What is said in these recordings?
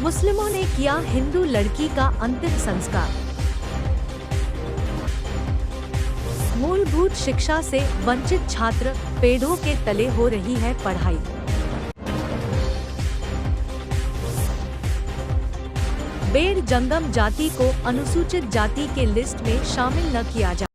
मुस्लिमों ने किया हिंदू लड़की का अंतिम संस्कार। मूलभूत शिक्षा से वंचित छात्र, पेड़ों के तले हो रही है पढ़ाई। बेड़ जंगम जाति को अनुसूचित जाति के लिस्ट में शामिल न किया जाए।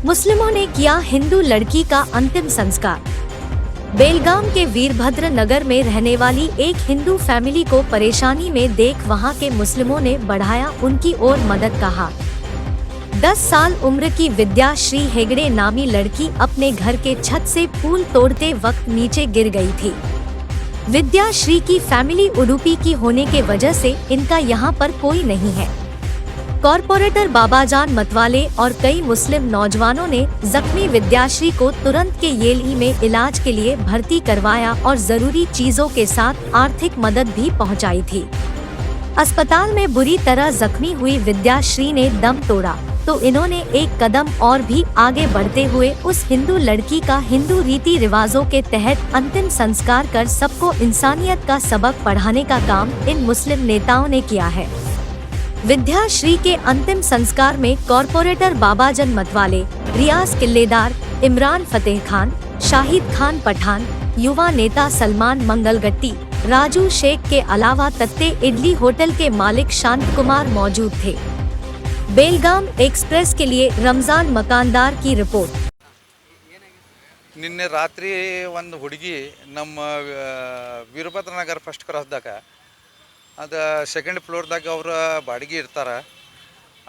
मुस्लिमों ने किया हिंदू लड़की का अंतिम संस्कार। बेलगाम के वीरभद्र नगर में रहने वाली एक हिंदू फैमिली को परेशानी में देख वहां के मुस्लिमों ने बढ़ाया उनकी ओर मदद का हाथ। 10 साल उम्र की विद्याश्री हेगड़े नामी लड़की अपने घर के छत से पुल तोड़ते वक्त नीचे गिर गई थी। विद्याश्री की फैमिली उडुपी की होने के वजह से इनका यहाँ पर कोई नहीं है। कॉरपोरेटर बाबाजान मतवाले और कई मुस्लिम नौजवानों ने जख्मी विद्याश्री को तुरंत के येलई में इलाज के लिए भर्ती करवाया और जरूरी चीजों के साथ आर्थिक मदद भी पहुंचाई थी। अस्पताल में बुरी तरह जख्मी हुई विद्याश्री ने दम तोड़ा तो इन्होंने एक कदम और भी आगे बढ़ते हुए उस हिंदू लड़की का हिंदू रीति रिवाजों के तहत अंतिम संस्कार कर सबको इंसानियत का सबक पढ़ाने का काम इन मुस्लिम नेताओं ने किया है। विद्याश्री के अंतिम संस्कार में कॉरपोरेटर बाबाजन मतवाले, रियाज किल्लेदार, इमरान फतेह खान, शाहिद खान पठान, युवा नेता सलमान मंगलगट्टी, राजू शेख के अलावा तत्ते इडली होटल के मालिक शांत कुमार मौजूद थे। बेलगाम एक्सप्रेस के लिए रमजान मकानदार की रिपोर्ट। ನಿನ್ನೆ ರಾತ್ರಿ ಒಂದು ಹುಡುಗಿ ನಮ್ಮ ವೀರಭದ್ರ ನಗರ ಫಸ್ಟ್ ಕ್ರಾಸ್ದಾಗ ಅದು ಸೆಕೆಂಡ್ ಫ್ಲೋರ್ದಾಗ ಅವ್ರ ಬಾಡಿಗೆ ಇರ್ತಾರೆ,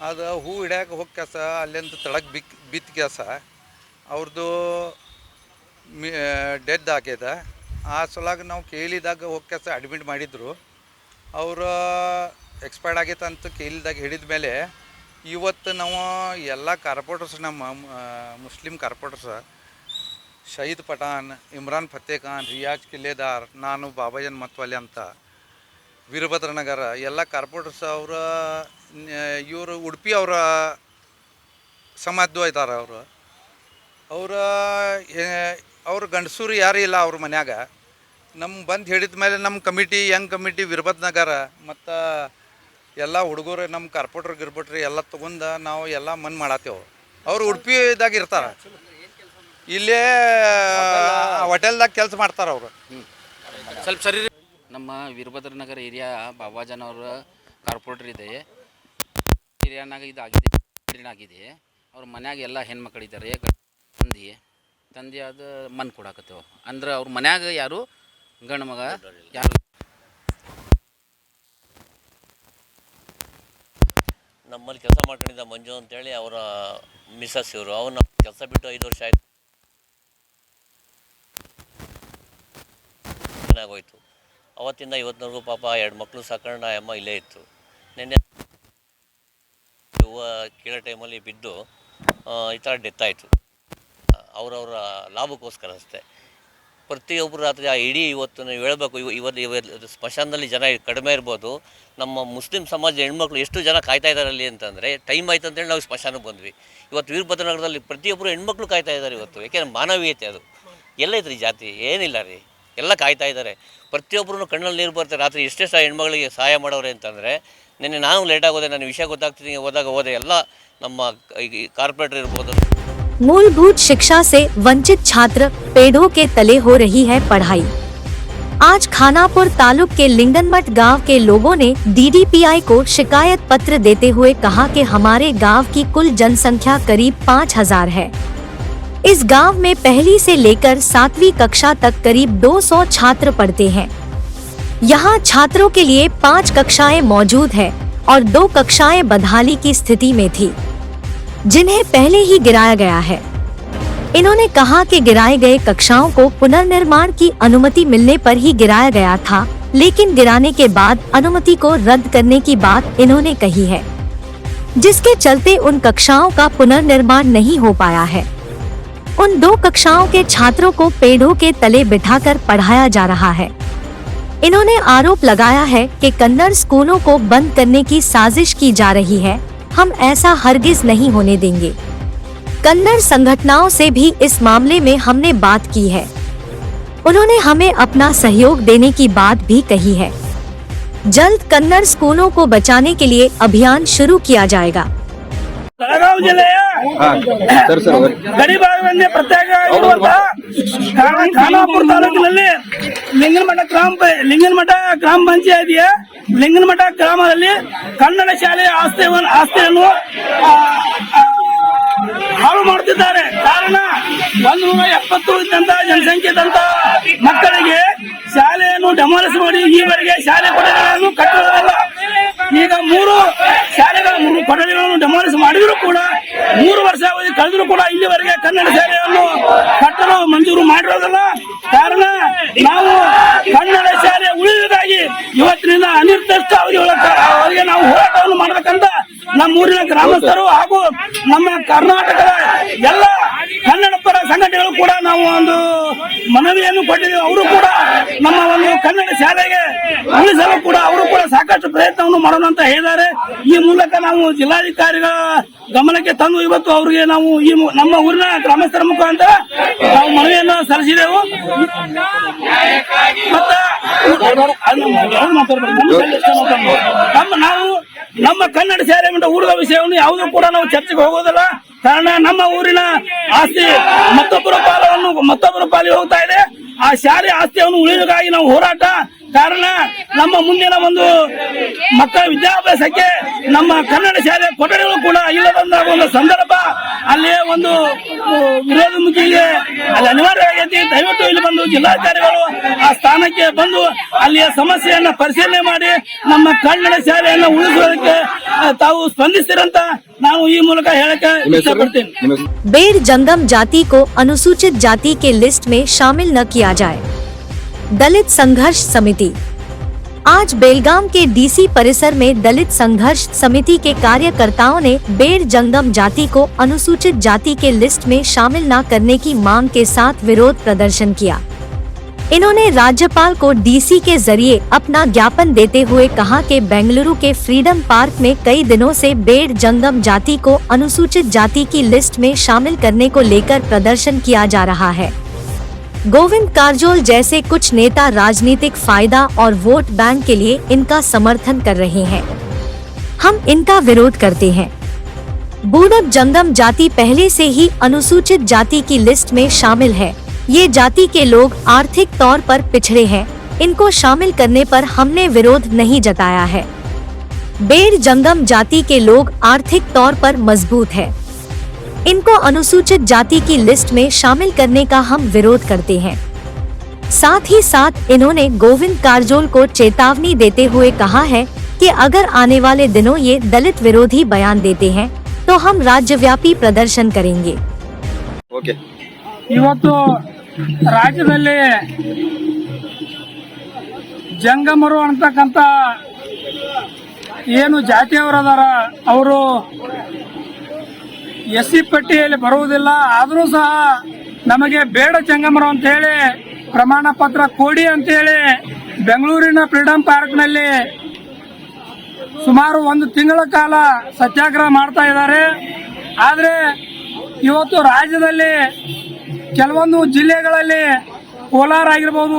ಅದು ಹೂ ಹಿಡ್ಯಾಕೆ ಹೋಗಿ ಕೆಲಸ ಅಲ್ಲಿಂದ ತಳಗೆ ಬಿತ್ತು ಕೆಲಸ ಅವ್ರದ್ದು ಡೆತ್ ಆಗ್ಯದ। ಆ ಸಲುವಾಗಿ ನಾವು ಕೇಳಿದಾಗ ಹೋಗಿ ಕೆಲಸ ಅಡ್ಮಿಟ್ ಮಾಡಿದ್ರು, ಅವರು ಎಕ್ಸ್ಪೈರ್ಡ್ ಆಗೈತೆ ಅಂತ ಕೇಳಿದಾಗ ಹಿಡಿದ ಮೇಲೆ ಇವತ್ತು ನಾವು ಎಲ್ಲ ಕಾರ್ಪೊರೇಟರ್ಸ್, ನಮ್ಮ ಮುಸ್ಲಿಂ ಕಾರ್ಪೊರೇಟರ್ಸ್ ಶಹೀದ್ ಪಠಾನ್, ಇಮ್ರಾನ್ ಫತೇ ಖಾನ್, ರಿಯಾಜ್ ಕಿಲ್ಲೆದಾರ್, ನಾನು ಬಾಬಾಜನ್ ಮತ್ವಾಲೆ ಅಂತ ವೀರಭದ್ರ ನಗರ ಎಲ್ಲ ಕಾರ್ಪೊರೇಟರ್ಸ್ ಅವರ ಇವರು ಉಡುಪಿ ಅವರ ಸಮಾಜದ್ದು ಇದ್ದಾರೆ। ಅವ್ರ ಗಂಡಸೂರು ಯಾರೂ ಇಲ್ಲ ಅವ್ರ ಮನ್ಯಾಗ। ನಮ್ಮ ಬಂದು ಹೇಳಿದ ಮೇಲೆ ನಮ್ಮ ಕಮಿಟಿ, ಯಂಗ್ ಕಮಿಟಿ ವೀರಭದ್ರ ನಗರ ಮತ್ತು ಎಲ್ಲ ಹುಡುಗರು ನಮ್ಮ ಕಾರ್ಪೊರೇಟರ್ ಗಿರ್ಬಿಟ್ರಿ ಎಲ್ಲ ತೊಗೊಂಡು ನಾವು ಎಲ್ಲ ಮನ್ ಮಾಡತ್ತೇವೆ। ಅವ್ರು ಉಡುಪಿದಾಗ ಇರ್ತಾರೆ, ಇಲ್ಲೇ ಹೋಟೆಲ್ದಾಗ ಕೆಲಸ ಮಾಡ್ತಾರೆ ಅವರು। ಸ್ವಲ್ಪ ಸರಿ ನಮ್ಮ ವೀರಭದ್ರ ನಗರ ಏರಿಯಾ ಬಾಬಾಜನ್ ಅವರ ಕಾರ್ಪೊರೇಟರ್ ಇದೆ, ಏರಿಯಾನಾಗ ಇದಾಗಿದೆ ಅವ್ರ ಮನ್ಯಾಗ ಎಲ್ಲ ಹೆಣ್ಮಕ್ಳಿದ್ದಾರೆ, ತಂದೆ ಅದು ಮನ್ ಕೊಡಾಕತ್ತೇವೆ ಅಂದ್ರೆ ಅವ್ರ ಮನ್ಯಾಗ ಯಾರು ಗಂಡು ಮಗ ಯಾರು ನಮ್ಮಲ್ಲಿ ಕೆಲಸ ಮಾಡ್ಕೊಂಡಿದ್ದ ಮಂಜು ಅಂತೇಳಿ ಅವರ ಮಿಸಸ್ ಇವರು, ಅವ್ರು ನಮ್ಮ ಕೆಲಸ ಬಿಟ್ಟು 5 ವರ್ಷ ಆಯಿತು ಆಗೋಯ್ತು। ಅವತ್ತಿಂದ ಇವತ್ತಿನವರೆಗೂ ಪಾಪ 2 ಮಕ್ಕಳು ಸಾಕಣ್ಣ ಅಮ್ಮ ಇಲ್ಲೇ ಇತ್ತು। ನಿನ್ನೆ ಹೂವು ಕೀಳೋ ಟೈಮಲ್ಲಿ ಬಿದ್ದು ಈ ಥರ ಡೆತ್ ಆಯಿತು, ಅವರವರ ಲಾಭಕ್ಕೋಸ್ಕರ ಅಷ್ಟೇ। ಪ್ರತಿಯೊಬ್ಬರು ರಾತ್ರಿ ಆ ಇಡೀ ಇವತ್ತು ನೀವು ಹೇಳಬೇಕು, ಇವತ್ತು ಸ್ಮಶಾನದಲ್ಲಿ ಜನ ಕಡಿಮೆ ಇರ್ಬೋದು, ನಮ್ಮ ಮುಸ್ಲಿಂ ಸಮಾಜದ ಹೆಣ್ಮಕ್ಳು ಎಷ್ಟು ಜನ ಕಾಯ್ತಾ ಇದ್ದಾರೆ ಅಲ್ಲಿ ಅಂತಂದರೆ ಟೈಮ್ ಆಯ್ತು ಅಂತೇಳಿ ನಾವು ಸ್ಮಶಾನಕ್ಕೆ ಬಂದ್ವಿ। ಇವತ್ತು ವೀರಭದ್ರ ನಗರದಲ್ಲಿ ಪ್ರತಿಯೊಬ್ಬರು ಹೆಣ್ಮಕ್ಳು ಕಾಯ್ತಾ ಇದ್ದಾರೆ ಇವತ್ತು, ಯಾಕೆಂದರೆ ಮಾನವೀಯತೆ ಅದು ಎಲ್ಲೈತ್ರಿ, ಜಾತಿ ಏನಿಲ್ಲ ರೀ, ಎಲ್ಲ ಕಾಯ್ತಾ ಇದ್ದಾರೆ। ಪ್ರತಿಯೊಬ್ಬರೂ ಕಣ್ಣಲ್ಲಿ ನೀರು ಬರುತ್ತೆ ರಾತ್ರಿ, ಎಷ್ಟೆಷ್ಟು ಹೆಣ್ಮಗಳಿಗೆ ಸಹಾಯ ಮಾಡೋರೆ ಅಂತಂದರೆ ನಿನ್ನೆ ನಾನು ಲೇಟಾಗಿ ಹೋದೆ, ನನ್ನ ವಿಷಯ ಗೊತ್ತಾಗ್ತಿದ್ದಂಗೆ ಹೋದೆ ಎಲ್ಲ ನಮ್ಮ ಕಾರ್ಪೊರೇಟರ್ ಇರ್ಬೋದು। मूलभूत शिक्षा से वंचित छात्र, पेड़ों के तले हो रही है पढ़ाई। आज खानापुर तालुक के लिंगनमठ गांव के लोगों ने DDPI को शिकायत पत्र देते हुए कहा कि हमारे गांव की कुल जनसंख्या करीब 5000 है। इस गांव में पहली से लेकर 7वीं कक्षा तक करीब 200 छात्र पढ़ते हैं। यहाँ छात्रों के लिए 5 कक्षाएं मौजूद है और 2 कक्षाएं बदहाली की स्थिति में थी, जिन्हें पहले ही गिराया गया है। इन्होंने कहा कि गिराए गए कक्षाओं को पुनर्निर्माण की अनुमति मिलने पर ही गिराया गया था, लेकिन गिराने के बाद अनुमति को रद्द करने की बात इन्होंने कही है, जिसके चलते उन कक्षाओं का पुनर्निर्माण नहीं हो पाया है। उन 2 कक्षाओं के छात्रों को पेड़ों के तले बिठाकर पढ़ाया जा रहा है। इन्होंने आरोप लगाया है कि कन्नड़ स्कूलों को बंद करने की साजिश की जा रही है। हम ऐसा हरगिज नहीं होने देंगे। कन्नड़ संगठनों से भी इस मामले में हमने बात की है। उन्होंने हमें अपना सहयोग देने की बात भी कही है। जल्द कन्नड़ स्कूलों को बचाने के लिए अभियान शुरू किया जाएगा। ಬೆಳಗಾವಿ ಜಿಲ್ಲೆಯ ಗಡಿ ಭಾಗದಲ್ಲಿ ಪ್ರತ್ಯೇಕ ಖಾನಾಪುರ ತಾಲೂಕಿನಲ್ಲಿ ಲಿಂಗನಮಠ ಗ್ರಾಮ ಪಂಚಾಯತಿಯ ಲಿಂಗನಮಠ ಗ್ರಾಮದಲ್ಲಿ ಕನ್ನಡ ಶಾಲೆಯ ಆಸ್ತಿಯನ್ನು ಹಾಳು ಮಾಡುತ್ತಿದ್ದಾರೆ. ಕಾರಣ 170 ಇದ್ದಂತಹ ಜನಸಂಖ್ಯೆ ಇದ್ದಂತಹ ಮಕ್ಕಳಿಗೆ ಶಾಲೆಯನ್ನು ಡೆಮಾಲಿಸ್ ಮಾಡಿ ಈವರೆಗೆ ಶಾಲೆ ಕೊಠಡಿಗಳನ್ನು ಕಟ್ಟುವುದಲ್ಲ. ಈಗ 3 ಶಾಲೆಗಳ 3 ಕೊಠಡಿಗಳನ್ನು ಡೆಮಾಲಿಸ್ ಮಾಡಿದರೂ ಕೂಡ 3 ವರ್ಷ ಅವಧಿ ಕಳೆದರೂ ಕೂಡ ಇಲ್ಲಿವರೆಗೆ ಕನ್ನಡ ಶಾಲೆಯನ್ನು ಕಟ್ಟಲು ಮಂಜೂರು ಮಾಡಿರೋದಲ್ಲ. ಕಾರಣ ನಾವು ಕನ್ನಡ ಶಾಲೆ ಉಳಿಯುವುದಾಗಿ ಇವತ್ತಿನಿಂದ ಅನಿರ್ದಿಷ್ಟ ಅವಧಿಗೆ ನಾವು ಹೋರಾಟವನ್ನು ಮಾಡಬೇಕಂತ ನಮ್ಮ ಊರಿನ ಗ್ರಾಮಸ್ಥರು ಹಾಗೂ ನಮ್ಮ ಕರ್ನಾಟಕದ ಎಲ್ಲ ಕನ್ನಡ ಪರ ಸಂಘಟನೆಗಳು ಕೂಡ ನಾವು ಒಂದು ಮನವಿಯನ್ನು ಕೊಟ್ಟಿದ್ದೇವೆ. ಅವರು ಕೂಡ ನಮ್ಮ ಒಂದು ಕನ್ನಡ ಶಾಲೆಗೆ ಉಳಿಸಲು ಕೂಡ ಅವರು ಕೂಡ ಸಾಕಷ್ಟು ಪ್ರಯತ್ನವನ್ನು ಮಾಡೋಣ ಅಂತ ಹೇಳಿದ್ದಾರೆ. ಈ ಮೂಲಕ ನಾವು ಜಿಲ್ಲಾಧಿಕಾರಿಗಳ ಗಮನಕ್ಕೆ ತಂದು ಇವತ್ತು ಅವರಿಗೆ ನಾವು ಈ ನಮ್ಮ ಊರಿನ ಗ್ರಾಮಸ್ಥರ ಮುಖಾಂತರ ನಾವು ಮನವಿಯನ್ನು ಸಲ್ಲಿಸಿದೆವು. ನಾವು ನಮ್ಮ ಕನ್ನಡ ಶಾಲೆ ಮತ್ತು ಊರಿನ ವಿಷಯವನ್ನು ಯಾವುದೂ ಕೂಡ ನಾವು ಚರ್ಚೆಗೆ ಹೋಗೋದಿಲ್ಲ. ಕಾರಣ ನಮ್ಮ ಊರಿನ ಆಸ್ತಿ ಮತ್ತೊಬ್ಬರ ಪಾಲಿಗೆ ಹೋಗ್ತಾ ಇದೆ. ಆ ಶಾಲೆ ಆಸ್ತಿಯನ್ನು ಉಳಿಯೋದಕ್ಕಾಗಿ ನಾವು ಹೋರಾಟ. ಕಾರಣ ನಮ್ಮ ಮುಂದಿನ ಒಂದು ಮಕ್ಕಳ ವಿದ್ಯಾಭ್ಯಾಸಕ್ಕೆ ನಮ್ಮ ಕನ್ನಡ ಶಾಲೆ ಕೊಠಡಿಗಳು ಕೂಡ ಇಲ್ಲದಂತ ಒಂದು ಸಂದರ್ಭ ಅಲ್ಲಿ ಒಂದು ವಿರೋಧ ಮುಖಿಗೆ ಅಲ್ಲಿ ಅನಿವಾರ್ಯವಾಗೈತಿ. ದಯವಿಟ್ಟು ಇಲ್ಲಿ ಬಂದು ಜಿಲ್ಲಾಧಿಕಾರಿಗಳು ಆ ಸ್ಥಾನಕ್ಕೆ ಬಂದು ಅಲ್ಲಿಯ ಸಮಸ್ಯೆಯನ್ನ ಪರಿಶೀಲನೆ ಮಾಡಿ ನಮ್ಮ ಕನ್ನಡ ಶಾಲೆಯನ್ನು ಉಳಿಸುವುದಕ್ಕೆ ತಾವು ಸ್ಪಂದಿಸ್ತೀರಂತ ನಾನು ಈ ಮೂಲಕ ಹೇಳಕ್ಕೆ ಇಷ್ಟಪಡ್ತೀನಿ. बेड़ जंगम जाति को अनुसूचित जाति के लिस्ट में शामिल न किया जाए। दलित संघर्ष समिति आज बेलगाम के DC परिसर में दलित संघर्ष समिति के कार्यकर्ताओं ने बेड़ जंगम जाति को अनुसूचित जाति के लिस्ट में शामिल न करने की मांग के साथ विरोध प्रदर्शन किया। इन्होंने राज्यपाल को DC के जरिए अपना ज्ञापन देते हुए कहा कि बेंगलुरु के फ्रीडम पार्क में कई दिनों से बेड़ जंगम जाति को अनुसूचित जाति की लिस्ट में शामिल करने को लेकर प्रदर्शन किया जा रहा है। गोविंद कारजोल जैसे कुछ नेता राजनीतिक फायदा और वोट बैंक के लिए इनका समर्थन कर रहे हैं। हम इनका विरोध करते हैं। बूढ़ब जंगम जाति पहले से ही अनुसूचित जाति की लिस्ट में शामिल है। ये जाति के लोग आर्थिक तौर पर पिछड़े हैं। इनको शामिल करने पर हमने विरोध नहीं जताया है। बेड़ जंगम जाति के लोग आर्थिक तौर पर मजबूत है। इनको अनुसूचित जाति की लिस्ट में शामिल करने का हम विरोध करते हैं। साथ ही साथ इन्होंने गोविंद कारजोल को चेतावनी देते हुए कहा है कि अगर आने वाले दिनों ये दलित विरोधी बयान देते हैं तो हम राज्यव्यापी प्रदर्शन करेंगे। ಇವತ್ತು ರಾಜ್ಯದಲ್ಲಿ ಜಂಗಮರು ಅಂತಕ್ಕಂಥ ಏನು ಜಾತಿಯವರದಾರ ಅವರು SC ಪಟ್ಟಿಯಲ್ಲಿ ಬರುವುದಿಲ್ಲ. ಆದರೂ ಸಹ ನಮಗೆ ಬೇಡ ಜಂಗಮರು ಅಂತ ಹೇಳಿ ಪ್ರಮಾಣ ಪತ್ರ ಕೊಡಿ ಅಂತೇಳಿ ಬೆಂಗಳೂರಿನ ಫ್ರೀಡಂ ಪಾರ್ಕ್ನಲ್ಲಿ ಸುಮಾರು 1 ತಿಂಗಳ ಕಾಲ ಸತ್ಯಾಗ್ರಹ ಮಾಡ್ತಾ ಇದ್ದಾರೆ. ಆದರೆ ಇವತ್ತು ರಾಜ್ಯದಲ್ಲಿ ಕೆಲವೊಂದು ಜಿಲ್ಲೆಗಳಲ್ಲಿ ಕೋಲಾರ ಆಗಿರ್ಬೋದು,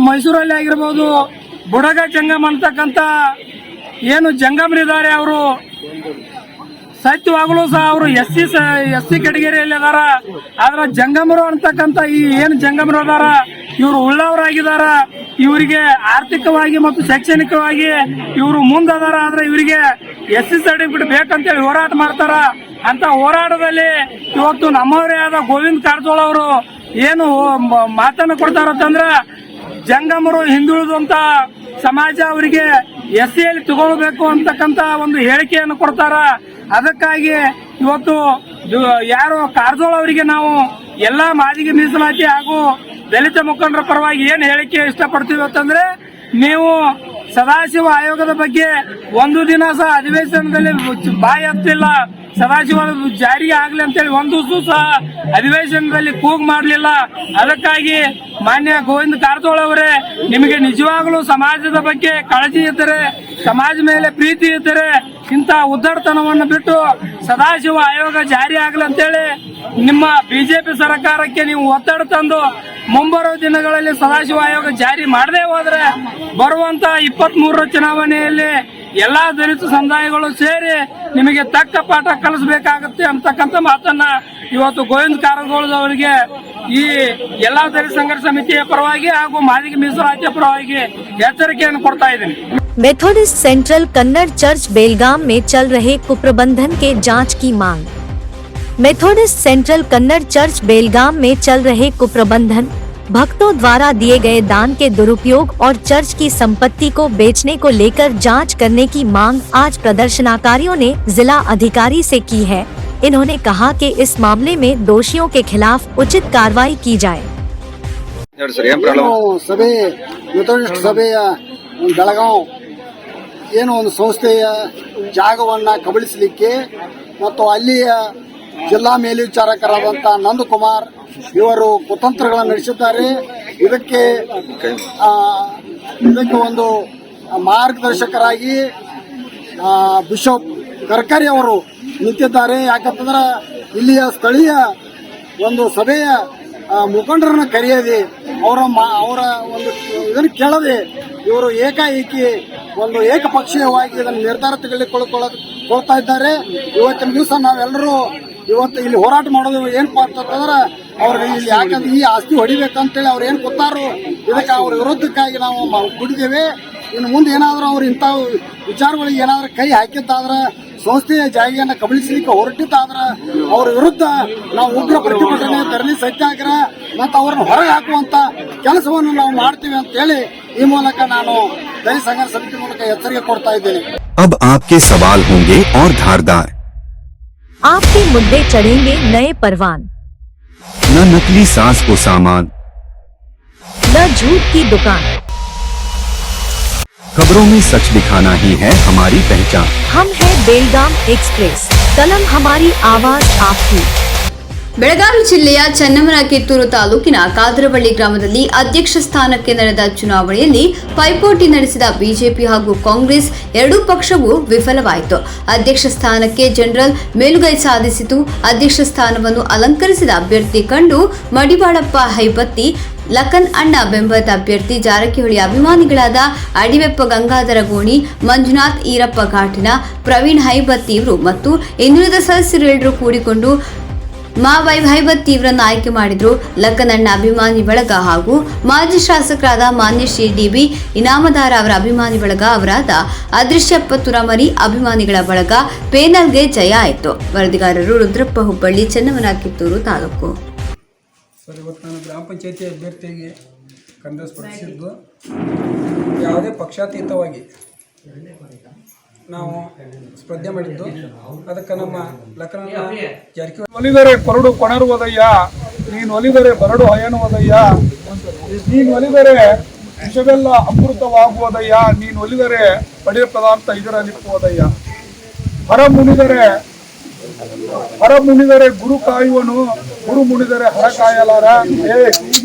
ಮೈಸೂರಲ್ಲಿ ಆಗಿರ್ಬೋದು, ಬುಡಗ ಜಂಗಮ್ ಅಂತಕ್ಕಂಥ ಏನು ಜಂಗಮರಿದ್ದಾರೆ ಅವರು ಸತ್ಯವಾಗಲೂ ಸಹ ಅವರು ಎಸ್ ಸಿ ಕೆಟಗರಿಯಲ್ಲಿ ಅದಾರ. ಆದ್ರೆ ಜಂಗಮರು ಅಂತಕ್ಕಂಥ ಈ ಏನು ಜಂಗಮರು ಅದಾರ ಇವರು ಉಳ್ಳವರಾಗಿದಾರ. ಇವರಿಗೆ ಆರ್ಥಿಕವಾಗಿ ಮತ್ತು ಶೈಕ್ಷಣಿಕವಾಗಿ ಇವರು ಮುಂದದಾರ. ಆದ್ರೆ ಇವರಿಗೆ SC ಸರ್ಟಿಫಿಕೇಟ್ ಬೇಕಂತೇಳಿ ಹೋರಾಟ ಮಾಡ್ತಾರ. ಅಂತ ಹೋರಾಟದಲ್ಲಿ ಇವತ್ತು ನಮ್ಮವರೇ ಆದ ಗೋವಿಂದ ಕಾರಜೋಳ ಅವರು ಏನು ಮಾತನ್ನು ಕೊಡ್ತಾರಂತಂದ್ರ ಜಂಗಮರು ಹಿಂದುಳಿದಂತ ಸಮಾಜ ಅವರಿಗೆ SCಯಲ್ಲಿ ತಗೊಳ್ಬೇಕು ಅಂತಕ್ಕಂತ ಒಂದು ಹೇಳಿಕೆಯನ್ನು ಕೊಡ್ತಾರ. ಅದಕ್ಕಾಗಿ ಇವತ್ತು ಯಾರು ಕಾರಜೋಳ ಅವರಿಗೆ ನಾವು ಎಲ್ಲಾ ಮಾದಿಗೆ ಮೀಸಲಾತಿ ಹಾಗೂ ದಲಿತ ಮುಖಂಡರ ಪರವಾಗಿ ಏನ್ ಹೇಳಿಕೆ ಇಷ್ಟಪಡ್ತೀವಿ ಅಂತಂದ್ರೆ, ನೀವು ಸದಾಶಿವ ಆಯೋಗದ ಬಗ್ಗೆ ಒಂದು ದಿನ ಸಹ ಅಧಿವೇಶನದಲ್ಲಿ ಬಾಯಿ ಹತ್ತಿಲ್ಲ. ಸದಾಶಿವ ಜಾರಿಗೆ ಆಗ್ಲಿ ಅಂತೇಳಿ ಒಂದು ದಿವಸ ಸಹ ಅಧಿವೇಶನದಲ್ಲಿ ಕೂಗು ಮಾಡಲಿಲ್ಲ. ಅದಕ್ಕಾಗಿ ಮಾನ್ಯ ಗೋವಿಂದ ಕಾರಜೋಳ ಅವರೇ, ನಿಮಗೆ ನಿಜವಾಗಲೂ ಸಮಾಜದ ಬಗ್ಗೆ ಕಾಳಜಿ ಇದ್ದರೆ, ಸಮಾಜ ಮೇಲೆ ಪ್ರೀತಿ ಇದ್ದರೆ ಇಂಥ ಉದ್ದಟತನವನ್ನು ಬಿಟ್ಟು ಸದಾಶಿವ ಆಯೋಗ ಜಾರಿ ಆಗಲಿ ಅಂತೇಳಿ ನಿಮ್ಮ ಬಿಜೆಪಿ ಸರ್ಕಾರಕ್ಕೆ ನೀವು ಒತ್ತಡ ತಂದು ಮುಂಬರುವ ದಿನಗಳಲ್ಲಿ ಸದಾಶಿವ ಆಯೋಗ ಜಾರಿ ಮಾಡದೇ ಹೋದ್ರೆ ಬರುವಂತ 23ರ ಚುನಾವಣೆಯಲ್ಲಿ ಎಲ್ಲಾ ದಲಿತ ಸಮುದಾಯಗಳು ಸೇರಿ ನಿಮಗೆ ತಕ್ಕ ಪಾಠ ಕಲಿಸಬೇಕಾಗುತ್ತೆ ಅಂತಕ್ಕಂಥ ಮಾತನ್ನ ಇವತ್ತು ಗೋವಿಂದ ಕಾರಜೋಳ ಅವರಿಗೆ ಈ ಎಲ್ಲಾ ದಲಿತ ಸಂಘರ್ಷ ಸಮಿತಿಯ ಪರವಾಗಿ ಹಾಗೂ ಮಾದಿಗೆ ಮೀಸಲಾತಿಯ ಪರವಾಗಿ ಎಚ್ಚರಿಕೆಯನ್ನು ಕೊಡ್ತಾ ಇದ್ದೀನಿ. मेथोडिस्ट सेंट्रल कन्नड़ चर्च बेलगाम में चल रहे कुप्रबंधन के जांच की मांग। मेथोडिस्ट सेंट्रल कन्नड़ चर्च बेलगाम में चल रहे कुप्रबंधन, भक्तों द्वारा दिए गए दान के दुरुपयोग और चर्च की संपत्ति को बेचने को लेकर जांच करने की मांग आज प्रदर्शनकारियों ने जिला अधिकारी से की है। इन्होंने कहा कि इस मामले में दोषियों के खिलाफ उचित कार्रवाई की जाए। ಸಭೆ ಮೆಥೋಡಿಸ್ಟ್ ಸಭೆಯ ಬೆಳಗಾವ್ ಏನು ಒಂದು ಸಂಸ್ಥೆಯ ಜಾಗವನ್ನ ಕಬಳಿಸಲಿಕ್ಕೆ ಮತ್ತು ಅಲ್ಲಿಯ ಜಿಲ್ಲಾ ಮೇಲ್ವಿಚಾರಕರಾದಂಥ ನಂದಕುಮಾರ್ ಇವರು ಕುತಂತ್ರಗಳನ್ನು ನಡೆಸಿದ್ದಾರೆ. ಇದಕ್ಕೆ ಒಂದು ಮಾರ್ಗದರ್ಶಕರಾಗಿ ಬಿಷಪ್ ಕರ್ಕರಿ ಅವರು ನಿಂತಿದ್ದಾರೆ. ಯಾಕಂತಂದ್ರೆ ಇಲ್ಲಿಯ ಸ್ಥಳೀಯ ಒಂದು ಸಭೆಯ ಮುಖಂಡರನ್ನು ಕರೆಯದೆ ಅವರ ಒಂದು ಇದನ್ನು ಕೇಳದೆ ಇವರು ಏಕಾಏಕಿ ಒಂದು ಏಕಪಕ್ಷೀಯವಾಗಿ ಇದನ್ನು ನಿರ್ಧಾರ ತೆಗೆದುಕೊಳ್ಳುತ್ತಾ ಇದ್ದಾರೆ. ಇವತ್ತಿನ ದಿವಸ ನಾವೆಲ್ಲರೂ ಇವತ್ತು ಇಲ್ಲಿ ಹೋರಾಟ ಮಾಡೋದು ಏನಪ್ಪಾ ಅಂತಂದ್ರೆ, ಅವ್ರಿಗೆ ಇಲ್ಲಿ ಯಾಕಂದ್ರೆ ಈ ಆಸ್ತಿ ಹೊಡಿಬೇಕಂತೇಳಿ ಅವ್ರು ಏನು ಗೊತ್ತಾರೋ ಇದಕ್ಕೆ ಅವ್ರ ವಿರುದ್ಧಕ್ಕಾಗಿ ನಾವು ಕುಡಿದೇವೆ. ಇನ್ನು ಮುಂದೆ ಏನಾದರೂ ಅವ್ರು ಇಂಥ ವಿಚಾರಗಳಿಗೆ ಏನಾದರೂ ಕೈ ಹಾಕಿದ್ದಾದ್ರೆ, ಸಂಸ್ಥೆಯ ಜಾಗೆಯನ್ನು ಕಬಳಿಸಲಿಕ್ಕೆ ಹೊರಟಿದ್ದಾದ್ರೆ ಅವ್ರ ವಿರುದ್ಧ ನಾವು ಉಗ್ರ ಪ್ರತಿಭಟನೆ, ಧರಣಿ, ಸತ್ಯಾಗ್ರಹ ಮತ್ತು ಅವರನ್ನು ಹೊರಗೆ ಹಾಕುವಂತ ಕೆಲಸವನ್ನು ನಾವು ಮಾಡ್ತೀವಿ ಅಂತ ಹೇಳಿ ಈ ಮೂಲಕ ನಾನು ದಲಿತ ಸಂಘರ್ಷ ಸಮಿತಿ ಮೂಲಕ ಎಚ್ಚರಿಕೆ ಕೊಡ್ತಾ ಇದ್ದೇನೆ. अब आपके सवाल होंगे और धारदार, आपके मुद्दे चढ़ेंगे नए परवान, न नकली सास को सामान, न झूठ की दुकान। खबरों में सच दिखाना ही है हमारी पहचान। हम है बेलगाम एक्सप्रेस, कलम हमारी आवाज आपकी। ಬೆಳಗಾವಿ ಜಿಲ್ಲೆಯ ಚನ್ನಮ್ಮನ-ಕಿತ್ತೂರು ತಾಲೂಕಿನ ಕಾದರವಳ್ಳಿ ಗ್ರಾಮದಲ್ಲಿ ಅಧ್ಯಕ್ಷ ಸ್ಥಾನಕ್ಕೆ ನಡೆದ ಚುನಾವಣೆಯಲ್ಲಿ ಪೈಪೋಟಿ ನಡೆಸಿದ ಬಿಜೆಪಿ ಹಾಗೂ ಕಾಂಗ್ರೆಸ್ ಎರಡೂ ಪಕ್ಷವೂ ವಿಫಲವಾಯಿತು. ಅಧ್ಯಕ್ಷ ಸ್ಥಾನಕ್ಕೆ ಜನರಲ್ ಮೇಲುಗೈ ಸಾಧಿಸಿತು. ಅಧ್ಯಕ್ಷ ಸ್ಥಾನವನ್ನು ಅಲಂಕರಿಸಿದ ಅಭ್ಯರ್ಥಿ ಕಂಡು ಮಡಿವಾಳಪ್ಪ ಹೈಬತ್ತಿ, ಲಖನ್ ಅಣ್ಣ ಬೆಂಬಲಿತ ಅಭ್ಯರ್ಥಿ ಜಾರಕಿಹೊಳಿ ಅಭಿಮಾನಿಗಳಾದ ಅಡಿವೆಪ್ಪ ಗಂಗಾಧರ ಗೋಣಿ, ಮಂಜುನಾಥ್ ಈರಪ್ಪ ಘಾಟಿನ, ಪ್ರವೀಣ್ ಹೈಬತ್ತಿ ಇವರು ಮತ್ತು ಇನ್ನುಳಿದ ಸದಸ್ಯರೆಲ್ಲರೂ ಕೂಡಿಕೊಂಡು ಮಾವೈ ಹೈಬತ್ತಿ ಇವರನ್ನು ಆಯ್ಕೆ ಮಾಡಿದ್ರು. ಲಕ್ಕನಣ್ಣ ಅಭಿಮಾನಿ ಬಳಗ ಹಾಗೂ ಮಾಜಿ ಶಾಸಕರಾದ ಮಾನ್ಯ ಶ್ರೀ ಡಿಬಿ ಇನಾಮದಾರ ಅವರ ಅಭಿಮಾನಿ ಬಳಗ ಅವರಾದ ಅದೃಶ್ಯಪ್ಪ ತುರಮರಿ ಅಭಿಮಾನಿಗಳ ಬಳಗ ಪೇನಲ್ಗೆ ಜಯ ಆಯಿತು. ವರದಿಗಾರರು ರುದ್ರಪ್ಪ ಹುಬ್ಬಳ್ಳಿ, ಚನ್ನಮ್ಮನ-ಕಿತ್ತೂರು ತಾಲೂಕು. ಸರ್, ಇವತ್ತು ನಾನು ಗ್ರಾಮ ಪಂಚಾಯತಿ ಅಭ್ಯರ್ಥಿಯಾಗಿ ಕಂದಸ್ಪಡಿಸಿದ್ದು ಯಾವುದೇ ಪಕ್ಷಾತೀತವಾಗಿ ನಾವು ಸ್ಪರ್ಧೆ ಮಾಡಿದ್ದು. ಅದಕ್ಕೆ ನಮ್ಮ ಲಕ್ಕನ ಜಾರಕಿಹೊಳಿ ಒಲಿದರೆ ಕೊರಡು ಕೊಣರುವುದಯ್ಯ, ನೀನು ಒಲಿದರೆ ಬರಡು ಹಯನುವುದಯ್ಯ, ನೀನು ಒಲಿದರೆ ವಿಷವೆಲ್ಲ ಅಮೃತವಾಗುವುದಯ್ಯ, ನೀನು ಒಲಿದರೆ ಪಡೆಯ ಪದಾರ್ಥ ಇದರಲ್ಲಿಪ್ಪುವುದಯ್ಯ. ಹರ ಮುನಿದರೆ ಗುರು ಕಾಯುವನು, ಗುರು ಮುನಿದರೆ ಹರ ಕಾಯಲಾರ.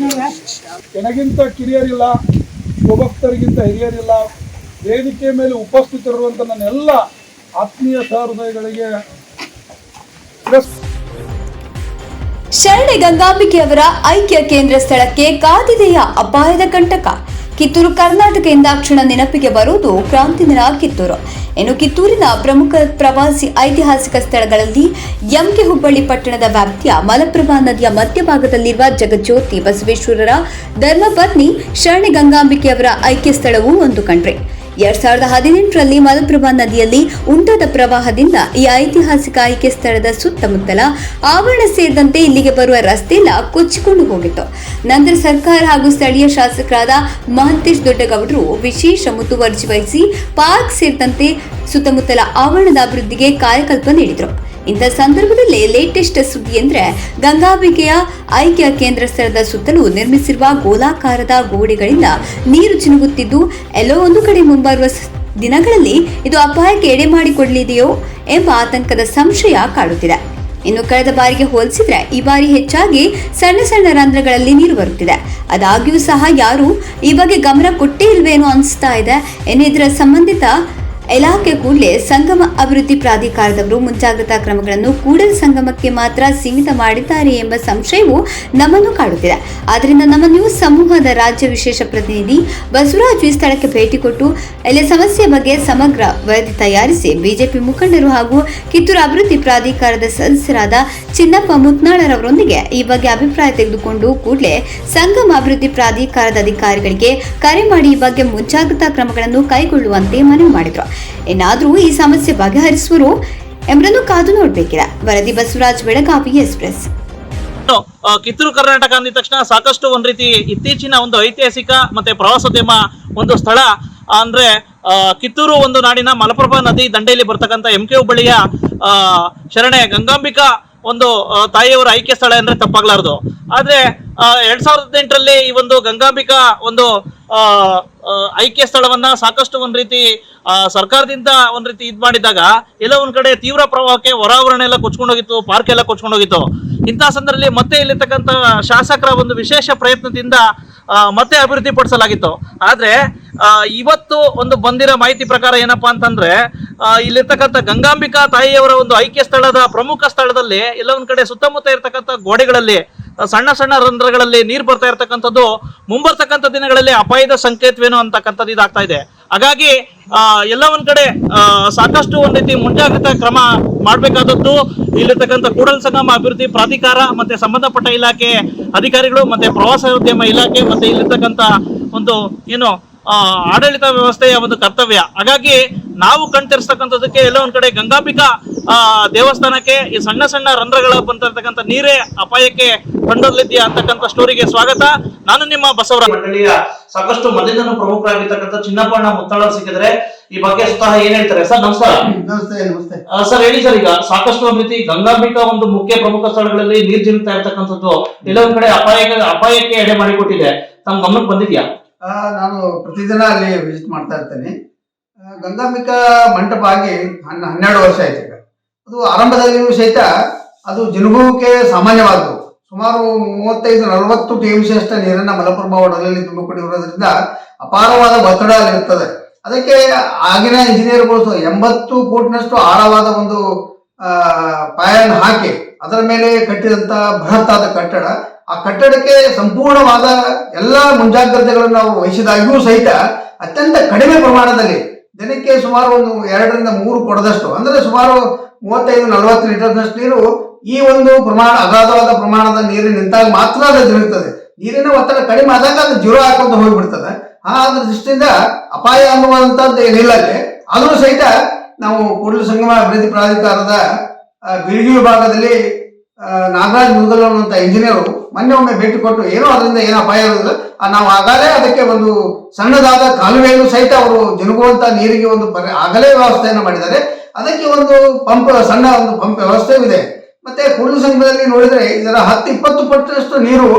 ನನಗಿಂತ ಕಿರಿಯರಿಲ್ಲ, ಶಿವಭಕ್ತರಿಗಿಂತ ಹಿರಿಯರಿಲ್ಲ. ವೇದಿಕೆ ಮೇಲೆ ಉಪಸ್ಥಿತರಿರುವಂತ ನನ್ನೆಲ್ಲ ಆತ್ಮೀಯ ಸಹೃದಯಗಳಿಗೆ ಶರಣೆ ಗಂಗಾಂಬಿಕೆಯವರ ಐಕ್ಯ ಕೇಂದ್ರ ಸ್ಥಳಕ್ಕೆ ಕಾದಿದೆಯ ಅಪಾಯದ ಕಂಟಕ. ಕಿತ್ತೂರು ಕರ್ನಾಟಕ ಎಂದಾಕ್ಷಣ ನೆನಪಿಗೆ ಬರುವುದು ಕ್ರಾಂತಿನಗರ ಕಿತ್ತೂರು. ಇನ್ನು ಕಿತ್ತೂರಿನ ಪ್ರಮುಖ ಪ್ರವಾಸಿ ಐತಿಹಾಸಿಕ ಸ್ಥಳಗಳಲ್ಲಿ ಎಂಕೆ ಹುಬ್ಬಳ್ಳಿ ಪಟ್ಟಣದ ವ್ಯಾಪ್ತಿಯ ಮಲಪ್ರಭಾ ನದಿಯ ಮಧ್ಯಭಾಗದಲ್ಲಿರುವ ಜಗಜ್ಯೋತಿ ಬಸವೇಶ್ವರರ ಧರ್ಮಪತ್ನಿ ಶರಣೆ ಗಂಗಾಂಬಿಕೆಯವರ ಐಕ್ಯ ಸ್ಥಳವೂ ಒಂದು ಕಂಡ್ರೆ. 2018ರಲ್ಲಿ ಮಲಪ್ರಭಾ ನದಿಯಲ್ಲಿ ಉಂಟಾದ ಪ್ರವಾಹದಿಂದ ಈ ಐತಿಹಾಸಿಕ ಐಕ್ಯ ಸ್ಥಳದ ಸುತ್ತಮುತ್ತಲ ಆವರಣ ಸೇರಿದಂತೆ ಇಲ್ಲಿಗೆ ಬರುವ ರಸ್ತೆಯೆಲ್ಲ ಕೊಚ್ಚಿಕೊಂಡು ಹೋಗಿತ್ತು. ನಂತರ ಸರ್ಕಾರ ಹಾಗೂ ಸ್ಥಳೀಯ ಶಾಸಕರಾದ ಮಹಂತೇಶ್ ದೊಡ್ಡಗೌಡರು ವಿಶೇಷ ಮುತುವರ್ಜಿ ವಹಿಸಿ ಪಾರ್ಕ್ ಸೇರಿದಂತೆ ಸುತ್ತಮುತ್ತಲ ಆವರಣದ ಅಭಿವೃದ್ಧಿಗೆ ಕಾಯಕಲ್ಪ ನೀಡಿದರು. ಇಂಥ ಸಂದರ್ಭದಲ್ಲಿ ಲೇಟೆಸ್ಟ್ ಸುದ್ದಿ ಎಂದರೆ ಗಂಗಾಂಬಿಕೆಯ ಐಕ್ಯ ಕೇಂದ್ರ ಸ್ಥಳದ ಸುತ್ತಲೂ ನಿರ್ಮಿಸಿರುವ ಗೋಲಾಕಾರದ ಗೋಡೆಗಳಿಂದ ನೀರು ಚಿನುಗುತ್ತಿದ್ದು ಎಲ್ಲೋ ಒಂದು ಕಡೆ ಮುಂಬರುವ ದಿನಗಳಲ್ಲಿ ಇದು ಅಪಾಯಕ್ಕೆ ಎಡೆ ಮಾಡಿಕೊಡಲಿದೆಯೋ ಎಂಬ ಆತಂಕದ ಸಂಶಯ ಕಾಡುತ್ತಿದೆ. ಇನ್ನು ಕಳೆದ ಬಾರಿಗೆ ಹೋಲಿಸಿದ್ರೆ ಈ ಬಾರಿ ಹೆಚ್ಚಾಗಿ ಸಣ್ಣ ಸಣ್ಣ ರಂಧ್ರಗಳಲ್ಲಿ ನೀರು ಬರುತ್ತಿದೆ. ಆದಾಗ್ಯೂ ಸಹ ಯಾರು ಈ ಬಗ್ಗೆ ಗಮನ ಕೊಟ್ಟೇ ಇಲ್ವೇನೋ ಅನಿಸ್ತಾ ಇದೆ. ಇದರ ಸಂಬಂಧಿತ ಇಲಾಖೆ ಕೂಡಲೇ ಸಂಗಮ ಅಭಿವೃದ್ಧಿ ಪ್ರಾಧಿಕಾರದವರು ಮುಂಜಾಗ್ರತಾ ಕ್ರಮಗಳನ್ನು ಕೂಡಲ ಸಂಗಮಕ್ಕೆ ಮಾತ್ರ ಸೀಮಿತ ಮಾಡಿದ್ದಾರೆ ಎಂಬ ಸಂಶಯವು ನಮ್ಮನ್ನು ಕಾಡುತ್ತಿದೆ. ಆದ್ದರಿಂದ ನಮ್ಮ ನ್ಯೂಸ್ ಸಮೂಹದ ರಾಜ್ಯ ವಿಶೇಷ ಪ್ರತಿನಿಧಿ ಬಸವರಾಜ್ ಈ ಸ್ಥಳಕ್ಕೆ ಭೇಟಿ ಕೊಟ್ಟು ಎಲ್ಲ ಸಮಸ್ಯೆ ಬಗ್ಗೆ ಸಮಗ್ರ ವರದಿ ತಯಾರಿಸಿ ಬಿಜೆಪಿ ಮುಖಂಡರು ಹಾಗೂ ಕಿತ್ತೂರು ಅಭಿವೃದ್ಧಿ ಪ್ರಾಧಿಕಾರದ ಸದಸ್ಯರಾದ ಚಿನ್ನಪ್ಪ ಮುತ್ನಾಳರವರೊಂದಿಗೆ ಈ ಬಗ್ಗೆ ಅಭಿಪ್ರಾಯ ತೆಗೆದುಕೊಂಡು ಕೂಡಲೇ ಸಂಗಮ ಅಭಿವೃದ್ಧಿ ಪ್ರಾಧಿಕಾರದ ಅಧಿಕಾರಿಗಳಿಗೆ ಕರೆ ಮಾಡಿ ಈ ಬಗ್ಗೆ ಮುಂಜಾಗ್ರತಾ ಕ್ರಮಗಳನ್ನು ಕೈಗೊಳ್ಳುವಂತೆ ಮನವಿ ಮಾಡಿದರು. ಏನಾದರೂ ಈ ಸಮಸ್ಯೆ ಬಗೆಹರಿಸುವರು ಎಂಬುದನ್ನು ಕಾದು ನೋಡಬೇಕಿದೆ. ವರದಿ ಬಸವರಾಜ್, ಬೆಳಗಾವಿ ಎಕ್ಸ್‌ಪ್ರೆಸ್. ಕಿತ್ತೂರು ಕರ್ನಾಟಕ ಅಂದ ತಕ್ಷಣ ಸಾಕಷ್ಟು ಒಂದ್ ರೀತಿ ಇತ್ತೀಚಿನ ಒಂದು ಐತಿಹಾಸಿಕ ಮತ್ತೆ ಪ್ರವಾಸೋದ್ಯಮ ಒಂದು ಸ್ಥಳ ಅಂದ್ರೆ ಕಿತ್ತೂರು ಒಂದು ನಾಡಿನ ಮಲಪ್ರಭಾ ನದಿ ದಂಡೆಯಲ್ಲಿ ಬರ್ತಕ್ಕಂಥ ಎಂಕೆ ಹುಬ್ಬಳ್ಳಿಯ ಶರಣೆ ಗಂಗಾಂಬಿಕಾ ಒಂದು ತಾಯಿಯವರ ಐಕ್ಯ ಸ್ಥಳ ಅಂದ್ರೆ ತಪ್ಪಾಗ್ಲಾರ್ದು. ಆದ್ರೆ 2018ರಲ್ಲಿ ಈ ಒಂದು ಗಂಗಾಂಬಿಕಾ ಒಂದು ಐಕ್ಯ ಸ್ಥಳವನ್ನ ಸಾಕಷ್ಟು ಒಂದ್ ರೀತಿ ಸರ್ಕಾರದಿಂದ ಒಂದ್ ರೀತಿ ಇದ್ ಮಾಡಿದಾಗ ಎಲ್ಲ ಒಂದ್ ಕಡೆ ತೀವ್ರ ಪ್ರವಾಹಕ್ಕೆ ಹೊರಾವರಣ ಎಲ್ಲ ಕೊಚ್ಕೊಂಡೋಗಿತ್ತು, ಪಾರ್ಕ್ ಎಲ್ಲ ಕೊಚ್ಕೊಂಡೋಗಿತ್ತು. ಇಂತಹ ಸಂದರ್ಭದಲ್ಲಿ ಮತ್ತೆ ಇಲ್ಲಿರ್ತಕ್ಕಂಥ ಶಾಸಕರ ಒಂದು ವಿಶೇಷ ಪ್ರಯತ್ನದಿಂದ ಮತ್ತೆ ಅಭಿವೃದ್ಧಿ ಪಡಿಸಲಾಗಿತ್ತು. ಆದ್ರೆ ಇವತ್ತು ಒಂದು ಬಂದಿರೋ ಮಾಹಿತಿ ಪ್ರಕಾರ ಏನಪ್ಪಾ ಅಂತಂದ್ರೆ ಇಲ್ಲಿರ್ತಕ್ಕಂಥ ಗಂಗಾಂಬಿಕಾ ತಾಯಿಯವರ ಒಂದು ಐಕ್ಯ ಸ್ಥಳದ ಪ್ರಮುಖ ಸ್ಥಳದಲ್ಲಿ ಎಲ್ಲ ಒಂದ್ ಕಡೆ ಸುತ್ತಮುತ್ತ ಇರ್ತಕ್ಕಂಥ ಗೋಡೆಗಳಲ್ಲಿ ಸಣ್ಣ ಸಣ್ಣ ರಂಧ್ರಗಳಲ್ಲಿ ನೀರು ಬರ್ತಾ ಇರ್ತಕ್ಕಂಥದ್ದು ಮುಂಬರ್ತಕ್ಕಂಥ ದಿನಗಳಲ್ಲಿ ಅಪಾಯದ ಸಂಕೇತವೇನು ಅಂತಕ್ಕಂಥದ್ದು ಇದಾಗ್ತಾ ಇದೆ. ಹಾಗಾಗಿ ಎಲ್ಲ ಒಂದ್ ಕಡೆ ಸಾಕಷ್ಟು ಒಂದ್ ರೀತಿ ಮುಂಜಾಗ್ರತಾ ಕ್ರಮ ಮಾಡಬೇಕಾದದ್ದು ಇಲ್ಲಿರ್ತಕ್ಕಂಥ ಕೂಡಲ ಸಂಗಮ ಅಭಿವೃದ್ಧಿ ಪ್ರಾಧಿಕಾರ ಮತ್ತೆ ಸಂಬಂಧಪಟ್ಟ ಇಲಾಖೆ ಅಧಿಕಾರಿಗಳು ಮತ್ತೆ ಪ್ರವಾಸೋದ್ಯಮ ಇಲಾಖೆ ಮತ್ತೆ ಇಲ್ಲಿರ್ತಕ್ಕಂಥ ಒಂದು ಏನು ಆಡಳಿತ ವ್ಯವಸ್ಥೆಯ ಒಂದು ಕರ್ತವ್ಯ. ಹಾಗಾಗಿ ನಾವು ಕಣ್ತರಿಸ್ತಕ್ಕಂಥದಕ್ಕೆ ಎಲ್ಲ ಒಂದ್ ಕಡೆ ಗಂಗಾಂಬಿಕಾ ದೇವಸ್ಥಾನಕ್ಕೆ ಈ ಸಣ್ಣ ಸಣ್ಣ ರಂಧ್ರಗಳ ಬಂದಿರತಕ್ಕಂಥ ನೀರೇ ಅಪಾಯಕ್ಕೆ ಕೊಂಡೊಯ್ಯಲಿದೆಯಾ ಅಂತಕ್ಕಂಥ ಸ್ಟೋರಿಗೆ ಸ್ವಾಗತ. ನಾನು ನಿಮ್ಮ ಬಸವರಾಜ್. ಮಂಡಳಿಯ ಸಾಕಷ್ಟು ಮೊದಲಿಂದನೂ ಪ್ರಮುಖರಾಗಿರ್ತಕ್ಕಂಥ ಚಿನ್ನಪ್ಪಣ್ಣ ಮುತ್ತಾಳ ಸಿಕ್ಕಿದ್ರೆ ಈ ಬಗ್ಗೆ ಸ್ವತಃ ಏನ್ ಹೇಳ್ತಾರೆ ಸರ್? ನಮಸ್ಕಾರ. ನಮಸ್ತೆ ಸರ್ ಹೇಳಿ ಸರ್, ಈಗ ಸಾಕಷ್ಟು ಒಂದ್ ರೀತಿ ಗಂಗಾಂಬಿಕಾ ಒಂದು ಮುಖ್ಯ ಪ್ರಮುಖ ಸ್ಥಳಗಳಲ್ಲಿ ನೀರ್ ಜಿರುಗ್ತಾ ಇರ್ತಕ್ಕಂಥದ್ದು ಎಲ್ಲ ಒಂದ್ ಕಡೆ ಅಪಾಯಕ್ಕೆ ಎಡೆ ಮಾಡಿಕೊಟ್ಟಿದೆ. ತಮ್ಮ ಗಮನಕ್ಕೆ ಬಂದಿದ್ಯಾ? ನಾನು ಪ್ರತಿದಿನ ಅಲ್ಲಿ ವಿಸಿಟ್ ಮಾಡ್ತಾ ಇರ್ತೇನೆ. ಗಂಗಾಂಬಿಕಾ ಮಂಟಪ ಆಗಿ 12 ವರ್ಷ ಆಯ್ತು. ಈಗ ಅದು ಆರಂಭದಲ್ಲಿಯೂ ಸಹಿತ ಅದು ಜಿನುಗುವಿಕೆ ಸಾಮಾನ್ಯವಾದವು. ಸುಮಾರು 35-40 TMC ಅಷ್ಟ ನೀರನ್ನ ಮಲಪ್ರಭಾ ಒಡಲಲ್ಲಿ ತುಂಬಿಕೊಂಡಿರೋದ್ರಿಂದ ಅಪಾರವಾದ ಒತ್ತಡ ಇರ್ತದೆ. ಅದಕ್ಕೆ ಆಗಿನ ಇಂಜಿನಿಯರ್ಗಳು 80 ಫೂಟ್ನಷ್ಟು ಆಳವಾದ ಒಂದು ಪಾಯನ್ನು ಹಾಕಿ ಅದರ ಮೇಲೆ ಕಟ್ಟಿದಂತ ಬೃಹತ್ತಾದ ಕಟ್ಟಡ. ಆ ಕಟ್ಟಡಕ್ಕೆ ಸಂಪೂರ್ಣವಾದ ಎಲ್ಲ ಮುಂಜಾಗ್ರತೆಗಳನ್ನು ನಾವು ವಹಿಸಿದಾಗಿಯೂ ಸಹಿತ ಅತ್ಯಂತ ಕಡಿಮೆ ಪ್ರಮಾಣದಲ್ಲಿ ದಿನಕ್ಕೆ ಸುಮಾರು ಒಂದು 2-3 ಕೊಡದಷ್ಟು ಅಂದ್ರೆ ಸುಮಾರು 35-40 ಲೀಟರ್ನಷ್ಟು ನೀರು ಈ ಒಂದು ಪ್ರಮಾಣ ಅಗಾಧವಾದ ಪ್ರಮಾಣದ ನೀರು ನಿಂತಾಗ ಮಾತ್ರ ಅದು ಜರುಗುತ್ತದೆ. ನೀರಿನ ಒತ್ತಡ ಕಡಿಮೆ ಆದಾಗ ಅದು ಜೀರೋ ಹಾಕೊಂತ ಹೋಗ್ಬಿಡ್ತದೆ. ಅದ್ರ ದೃಷ್ಟಿಯಿಂದ ಅಪಾಯ ಅನ್ನುವಂಥದ್ದು ಏನಿಲ್ಲ ಅಲ್ಲಿ. ಆದರೂ ಸಹಿತ ನಾವು ಕೂಡಲ ಸಂಗಮ ಅಭಿವೃದ್ಧಿ ಪ್ರಾಧಿಕಾರದ ಬೀಳ್ಗಿ ವಿಭಾಗದಲ್ಲಿ ನಾಗರಾಜ್ ಮುದಗಲ್ ಅನ್ನುವಂಥ ಇಂಜಿನಿಯರು ಮೊನ್ನೆ ಒಮ್ಮೆ ಭೇಟಿ ಕೊಟ್ಟು ಏನೋ ಅದರಿಂದ ಏನೋ ಅಪಾಯ ಇರೋದಿಲ್ಲ, ನಾವು ಆಗಲೇ ಅದಕ್ಕೆ ಒಂದು ಸಣ್ಣದಾದ ಕಾಲುವೆಯನ್ನು ಸಹಿತ ಅವರು ಜಿನುಗುವಂತ ನೀರಿಗೆ ಒಂದು ಆಗಲೇ ವ್ಯವಸ್ಥೆಯನ್ನು ಮಾಡಿದ್ದಾರೆ. ಅದಕ್ಕೆ ಒಂದು ಪಂಪ್, ಸಣ್ಣ ಒಂದು ಪಂಪ್ ವ್ಯವಸ್ಥೆಯೂ ಇದೆ. ಮತ್ತೆ ಕೂಡಲ ಸಂಗಮದಲ್ಲಿ ನೋಡಿದ್ರೆ ಇದರ 10-20 ಪಟ್ಟಷ್ಟು ನೀರು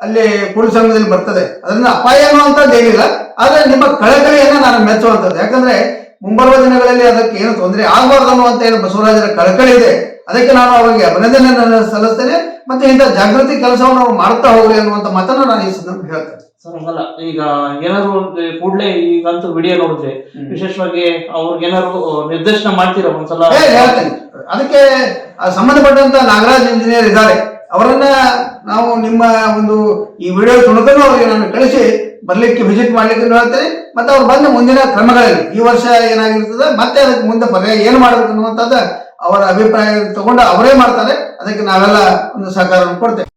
ಅಲ್ಲಿ ಕೂಡಲ ಸಂಗಮದಲ್ಲಿ ಬರ್ತದೆ. ಅದರಿಂದ ಅಪಾಯ ಅನ್ನುವಂಥದ್ದು ಏನಿಲ್ಲ. ಆದ್ರೆ ನಿಮ್ಮ ಕಳಕಳಿಯನ್ನ ನಾನು ಮೆಚ್ಚುವಂಥದ್ದು. ಯಾಕಂದ್ರೆ ಮುಂಬರುವ ದಿನಗಳಲ್ಲಿ ಅದಕ್ಕೆ ಏನು ತೊಂದರೆ ಆಗಬಾರ್ದು ಅನ್ನುವಂತ ಏನು ಬಸವರಾಜರ ಕಳಕಳಿ ಇದೆ. ಅದಕ್ಕೆ ನಾನು ಅವರಿಗೆ ಅಭಿನಂದನೆ ಸಲ್ಲಿಸ್ತೇನೆ. ಮತ್ತೆ ಇಂಥ ಜಾಗೃತಿ ಕೆಲಸವನ್ನು ನಾವು ಮಾಡ್ತಾ ಹೋಗ್ರಿ ಅನ್ನುವಂತ ಮಾತನ್ನ ನಾನು ಈ ಸಂದರ್ಭ ಹೇಳ್ತೇನೆ. ಸರ್ ಹಂಗಲ್ಲ, ಈಗ ಏನಾದ್ರು ಕೂಡಲೇ ಈಗಂತೂ ವಿಡಿಯೋ ನೋಡಿದ್ರೆ ವಿಶೇಷವಾಗಿ ಅವ್ರಿಗೆ ಏನಾದ್ರು ನಿರ್ದೇಶನ ಮಾಡ್ತೀರಾ ಒಂದ್ಸಲ? ಹೇಳ್ತೇನೆ. ಅದಕ್ಕೆ ಸಂಬಂಧಪಟ್ಟಂತ ನಾಗರಾಜ್ ಇಂಜಿನಿಯರ್ ಇದ್ದಾರೆ, ಅವರನ್ನ ನಾವು ನಿಮ್ಮ ಒಂದು ಈ ವಿಡಿಯೋ ತುಣುಕನ್ನು ಅವರಿಗೆ ನಾನು ಕಳಿಸಿ ಬರ್ಲಿಕ್ಕೆ ವಿಸಿಟ್ ಮಾಡ್ಲಿಕ್ಕೆ ಹೇಳ್ತೀನಿ. ಮತ್ತೆ ಅವ್ರು ಬಂದ ಮುಂದಿನ ಕ್ರಮಗಳಲ್ಲಿ ಈ ವರ್ಷ ಏನಾಗಿರ್ತದೆ ಮತ್ತೆ ಅದಕ್ಕೆ ಮುಂದೆ ಪರ್ಯಾಯ ಏನು ಮಾಡಬೇಕು ಅನ್ನುವಂಥದ್ದು ಅವರ ಅಭಿಪ್ರಾಯ ತಗೊಂಡು ಅವರೇ ಮಾಡ್ತಾರೆ. ಅದಕ್ಕೆ ನಾವೆಲ್ಲ ಒಂದು ಸಹಕಾರವನ್ನು ಕೊಡ್ತೇವೆ.